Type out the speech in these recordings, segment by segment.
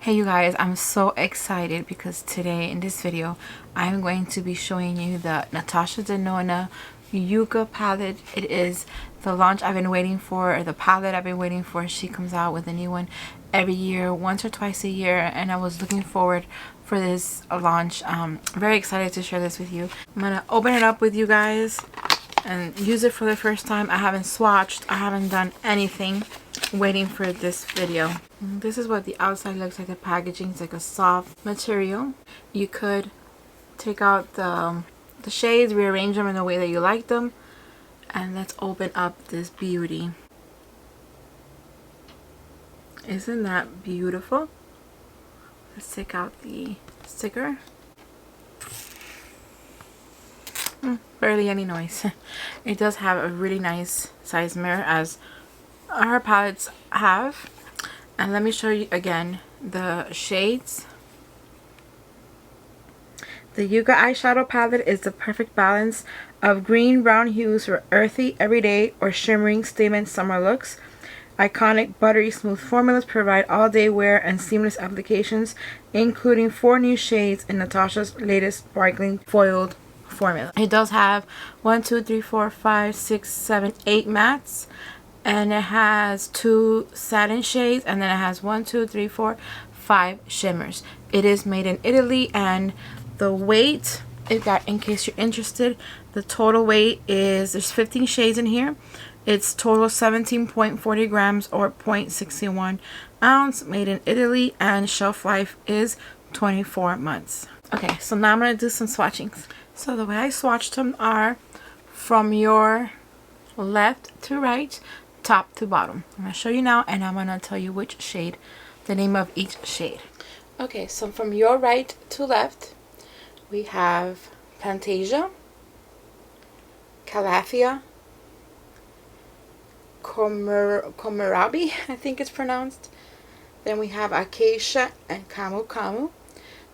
Hey you guys, I'm so excited because today in this video I'm going to be showing you the Natasha Denona YUCCA palette. It is the launch I've been waiting for, or the palette I've been waiting for. She comes out with a new one every year, once or twice a year, and I was looking forward for this launch. Very excited to share this with you. I'm gonna open it up with you guys and use it for the first time. I haven't swatched, I haven't done anything, waiting for this video. This is what the outside looks like. The packaging is like a soft material. You could take out the shades, rearrange them in the way that you like them, and let's open up this beauty. Isn't that beautiful? Let's take out the sticker. Barely any noise. It does have a really nice size mirror, as her palettes have. And let me show you again the shades. The YUCCA eyeshadow palette is the perfect balance of green brown hues for earthy, everyday, or shimmering statement summer looks. Iconic buttery smooth formulas provide all-day wear and seamless applications, including 4 new shades in Natasha's latest sparkling foiled formula. It does have 1, 2, 3, 4, 5, 6, 7, 8 mattes. And it has 2 satin shades, and then it has 1, 2, 3, 4, 5 shimmers. It is made in Italy, and the weight, in case you're interested, the total weight is, there's 15 shades in here. It's total 17.40 grams or 0.61 ounce, made in Italy, and shelf life is 24 months. Okay, so now I'm going to do some swatchings. So the way I swatched them are from your left to right, top to bottom. I'm going to show you now, and I'm going to tell you which shade, the name of each shade. Okay, so from your right to left, we have Fantasia, Calafia, Kohlrabi, I think it's pronounced. Then we have Acacia and Camu Camu.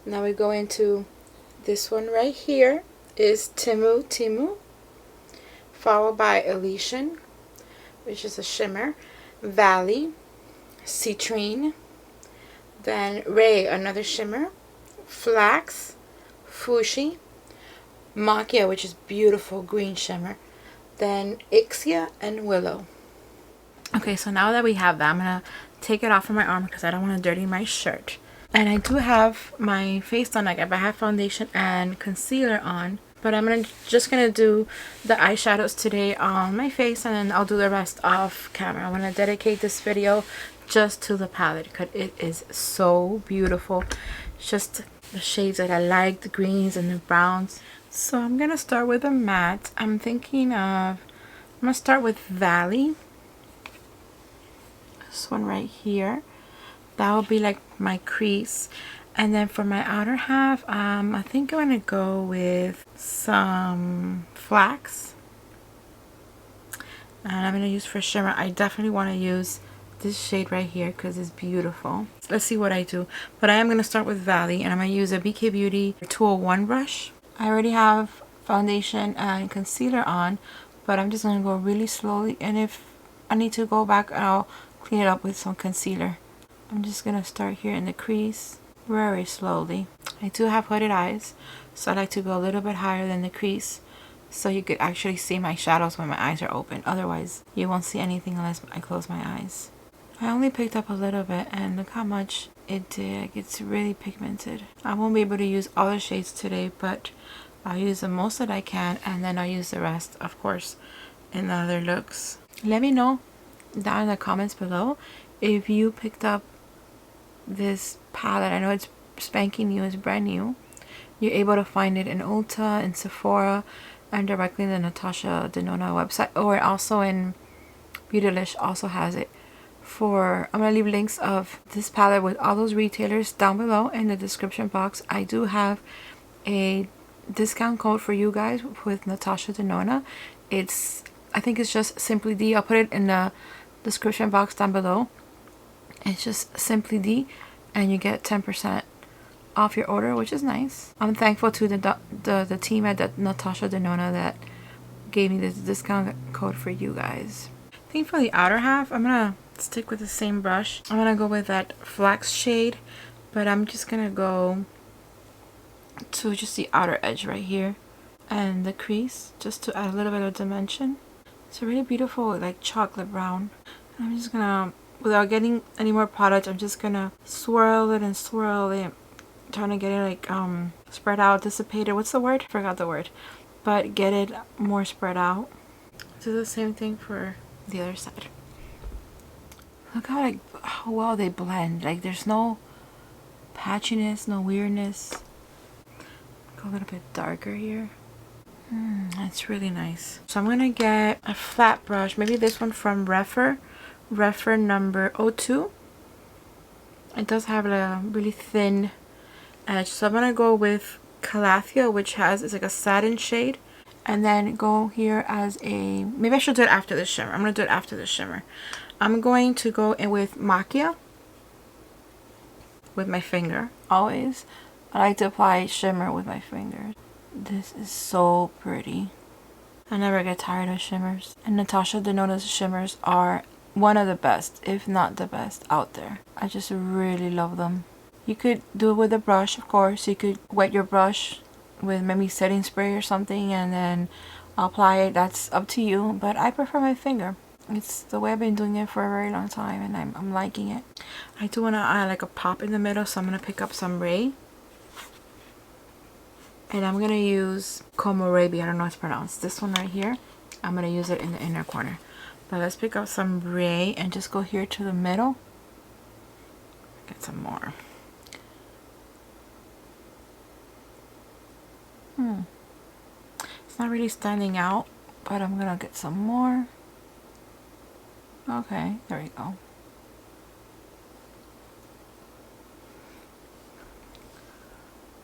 Now we go into this one right here is Timu Timu, followed by Elysian, which is a shimmer, Valley, Citrine, then Ray, another shimmer, Flax, Fuchsia, Macchia, which is beautiful green shimmer, then Ixia and Willow. Okay, so now that we have that, I'm gonna take it off of my arm because I don't want to dirty my shirt. And I do have my face on, like I have foundation and concealer on. But I'm just gonna do the eyeshadows today on my face, and then I'll do the rest off camera. I want to dedicate this video just to the palette because it is so beautiful. It's just the shades that I like, the greens and the browns. So I'm gonna start with a matte. I'm gonna start with Valley. This one right here. That will be like my crease. And then for my outer half, I think I'm going to go with some Flax. And I'm going to use for shimmer. I definitely want to use this shade right here because it's beautiful. Let's see what I do. But I am going to start with Valley, and I'm going to use a Beekeeper 201 brush. I already have foundation and concealer on, but I'm just going to go really slowly. And if I need to go back, I'll clean it up with some concealer. I'm just going to start here in the crease. Very slowly. I do have hooded eyes, so I like to go a little bit higher than the crease so you could actually see my shadows when my eyes are open. Otherwise, you won't see anything unless I close my eyes. I only picked up a little bit, and look how much it did. It's really pigmented. I won't be able to use all the shades today, but I'll use the most that I can, and then I'll use the rest, of course, in the other looks. Let me know down in the comments below if you picked up this palette. I know it's spanking new, it's brand new. You're able to find it in Ulta and Sephora and directly in the Natasha Denona website, or also in Beautylish also has it. I'm gonna leave links of this palette with all those retailers down below in the description box. I do have a discount code for you guys with Natasha Denona. I think it's just Simply D. I'll put it in the description box down below. It's just Simply D, and you get 10% off your order, which is nice. I'm thankful to the team at Natasha Denona that gave me this discount code for you guys. I think for the outer half, I'm gonna stick with the same brush. I'm gonna go with that Flax shade But I'm just gonna go to just the outer edge right here and the crease, just to add a little bit of dimension. It's a really beautiful like chocolate brown. I'm just gonna, without getting any more product, I'm just gonna swirl it and swirl it, trying to get it like spread out, dissipated. What's the word? Forgot the word. But get it more spread out. Do the same thing for the other side. Look how well they blend. Like there's no patchiness, no weirdness. Go a little bit darker here. That's really nice. So I'm gonna get a flat brush, maybe this one from Refer number 02. It does have a really thin edge, so I'm gonna go with Calathea, which is like a satin shade, and then go here as a, maybe I should do it after the shimmer. I'm gonna do it after the shimmer. I'm going to go in with Macchia with my finger. Always I like to apply shimmer with my fingers. This is so pretty. I never get tired of shimmers, and Natasha Denona's shimmers are one of the best, if not the best out there. I just really love them. You could do it with a brush, of course. You could wet your brush with maybe setting spray or something and then apply it. That's up to you, but I prefer my finger. It's the way I've been doing it for a very long time, and I'm liking it. I do want to add like a pop in the middle, so I'm going to pick up some Ray. And I'm going to use Komorebi. I don't know how it's pronounced. This one right here. I'm going to use it in the inner corner. But let's pick up some Ray and just go here to the middle. Get some more. It's not really standing out, but I'm going to get some more. Okay, there we go.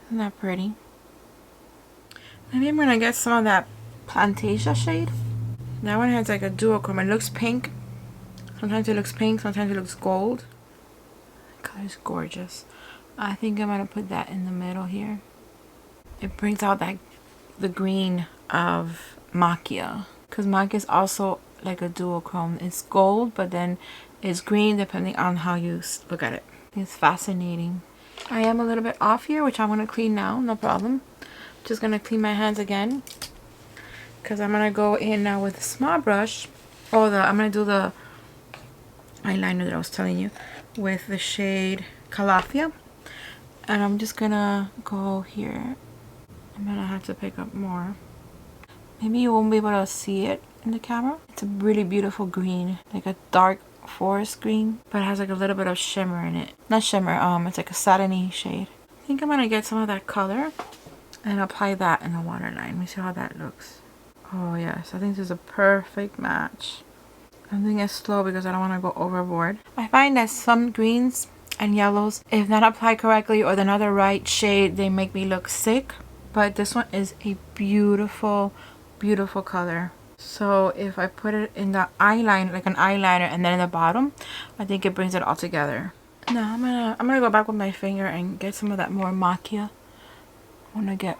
Isn't that pretty? Maybe I'm gonna get some of that Plantasia shade. That one has like a duochrome. It looks pink. Sometimes it looks pink, sometimes it looks gold. The color's gorgeous. I think I'm gonna put that in the middle here. It brings out that the green of Macchia, because Macchia is also like a duochrome. It's gold, but then it's green depending on how you look at it. It's fascinating. I am a little bit off here, which I'm gonna clean now, no problem. Just gonna clean my hands again, because I'm gonna go in now with a small brush. I'm gonna do the eyeliner that I was telling you with the shade Calathea, and I'm just gonna go here. I'm gonna have to pick up more. Maybe you won't be able to see it in the camera. It's a really beautiful green, like a dark forest green, but it has like a little bit of shimmer in it. Not shimmer, it's like a satiny shade. I think I'm gonna get some of that color and apply that in the waterline. Let me see how that looks. Oh yes, I think this is a perfect match. I'm doing it slow because I don't want to go overboard. I find that some greens and yellows, if not applied correctly or they're not the right shade, they make me look sick. But this one is a beautiful, beautiful color. So if I put it in the eyeliner, like an eyeliner, and then in the bottom, I think it brings it all together. Now I'm gonna go back with my finger and get some of that more Macchia. I want to get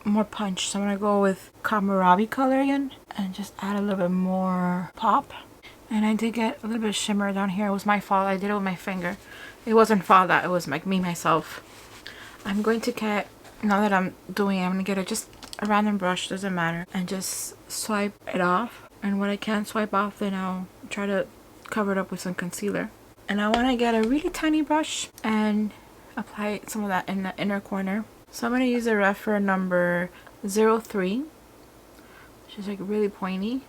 more punch, so I'm gonna go with Komorebi color again and just add a little bit more pop. And I did get a little bit of shimmer down here. It was my fault. I did it with my finger. It wasn't fault, that it was like me myself. I'm going to get, now that I'm doing it, I'm gonna get just a random brush, doesn't matter, and just swipe it off. And when I can't swipe off, then I'll try to cover it up with some concealer. And I want to get a really tiny brush and apply some of that in the inner corner. So I'm going to use a Refer number 03, which is like really pointy,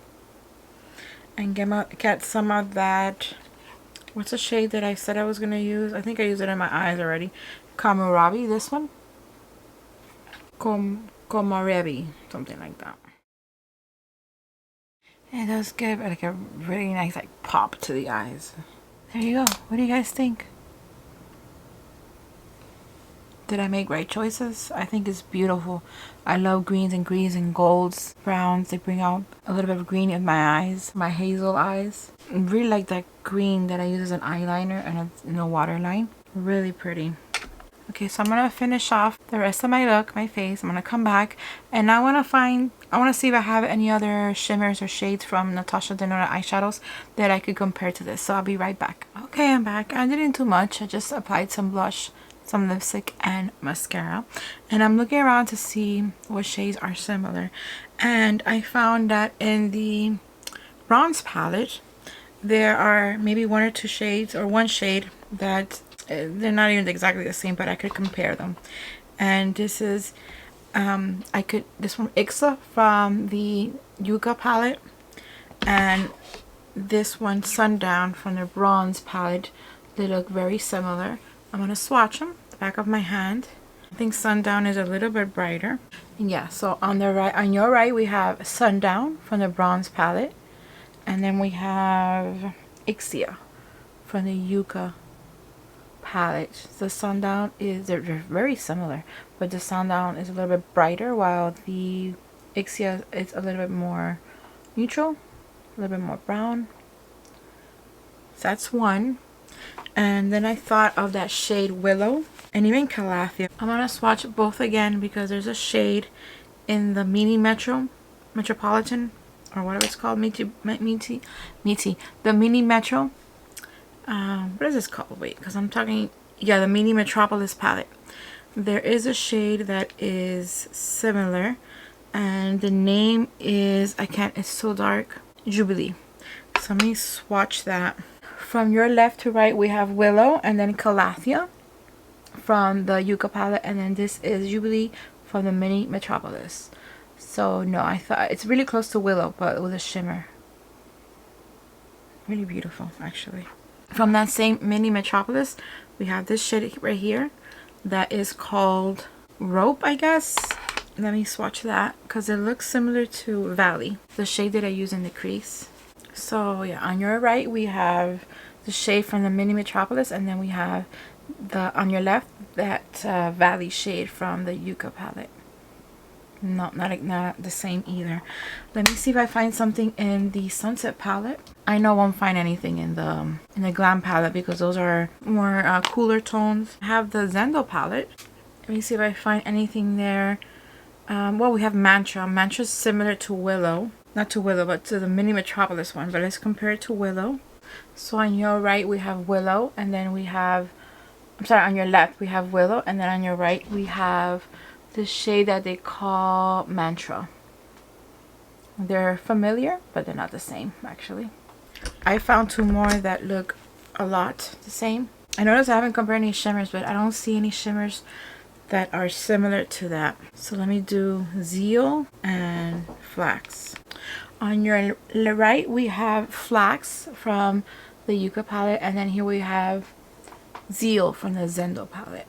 and get some of that, what's the shade that I said I was going to use? I think I used it in my eyes already. Komorebi, this one. Komorebi, something like that. It does give like a really nice like pop to the eyes. There you go. What do you guys think? Did I make right choices? I think it's beautiful. I love greens and golds, browns. They bring out a little bit of green in my eyes, my hazel eyes. I really like that green that I use as an eyeliner and in a waterline. Really pretty. Okay, so I'm gonna finish off the rest of my look, my face. I'm gonna come back and I wanna see if I have any other shimmers or shades from Natasha Denona eyeshadows that I could compare to this. So I'll be right back. Okay, I'm back. I didn't do much. I just applied some blush some lipstick and mascara, and I'm looking around to see what shades are similar, and I found that in the bronze palette there are maybe one or two shades or one shade that they're not even exactly the same, but I could compare them. And this is this one Ixa from the Yucca palette, and this one Sundown from the bronze palette. They look very similar. I'm gonna swatch them the back of my hand. I think Sundown is a little bit brighter. And yeah, so on the right, on your right, we have Sundown from the bronze palette, and then we have Ixia from the Yucca palette. The Sundown is, they're very similar, but the Sundown is a little bit brighter, while the Ixia is a little bit more neutral, a little bit more brown. So that's one. And then I thought of that shade Willow and even Calathea. I'm gonna swatch both again because there's a shade in the Metropolitan, or whatever it's called, the Mini Metro. What is this called? Wait, because I'm talking, yeah, the Mini Metropolis palette. There is a shade that is similar, and the name is, it's so dark, Jubilee. So let me swatch that. From your left to right, we have Willow and then Calathea from the Yucca palette, and then this is Jubilee from the Mini Metropolis. So no, I thought it's really close to Willow, but with a shimmer. Really beautiful, actually. From that same Mini Metropolis, we have this shade right here that is called Rope, I guess. Let me swatch that because it looks similar to Valley, the shade that I use in the crease. So yeah, on your right we have the shade from the Mini Metropolis, and then we have on your left that Valley shade from the Yucca palette. Not the same either. Let me see if I find something in the Sunset palette. I know I won't find anything in the Glam palette because those are more cooler tones. I have the Zendo palette. Let me see if I find anything there. Well, we have Mantra. Mantra's similar to Willow. Not to Willow, but to the Mini Metropolis one. But let's compare it to Willow. So on your right we have Willow, and then we have, I'm sorry, on your left we have Willow, and then on your right we have the shade that they call Mantra. They're familiar, but they're not the same, actually. I found two more that look a lot the same. I noticed I haven't compared any shimmers, but I don't see any shimmers that are similar to that. So let me do Zeal and Flax. On your right we have Flax from the Yucca palette, and then here we have Zeal from the Zendo palette.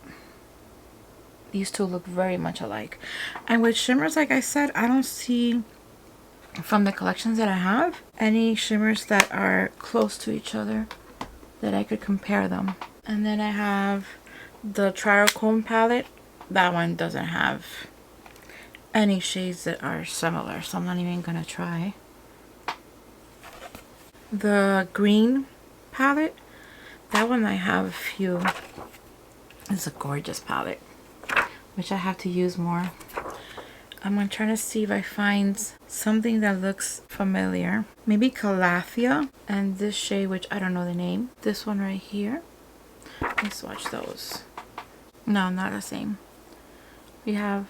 These two look very much alike. And with shimmers, like I said, I don't see, from the collections that I have, any shimmers that are close to each other that I could compare them. And then I have the Triochrome palette. That one doesn't have any shades that are similar, so I'm not even gonna try. The green palette, that one I have a few. It's a gorgeous palette, which I have to use more. I'm gonna try to see if I find something that looks familiar. Maybe Calathea and this shade, which I don't know the name. This one right here. Let's swatch those. No, not the same. We have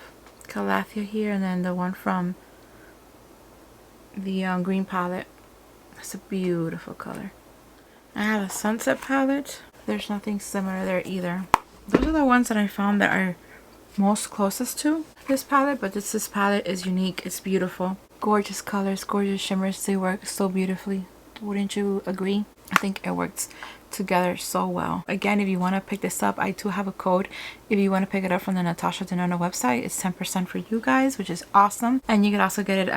Calathea here, and then the one from the green palette. That's a beautiful color. I have a Sunset palette. There's nothing similar there either. Those are the ones that I found that are most closest to this palette, but this palette is unique. It's beautiful. Gorgeous colors, gorgeous shimmers. They work so beautifully. Wouldn't you agree? I think it works together so well. Again, if you want to pick this up, I do have a code. If you want to pick it up from the Natasha Denona website, it's 10% for you guys, which is awesome. And you can also get it,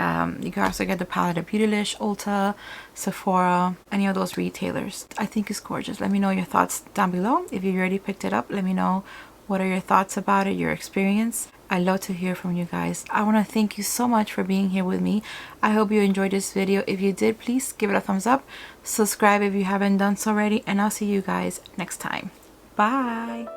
you can also get the palette at Beautylish, Ulta, Sephora, any of those retailers. I think it's gorgeous. Let me know your thoughts down below. If you already picked it up, let me know what are your thoughts about it, your experience. I love to hear from you guys. I want to thank you so much for being here with me. I hope you enjoyed this video. If you did, please give it a thumbs up. Subscribe if you haven't done so already, and I'll see you guys next time. Bye.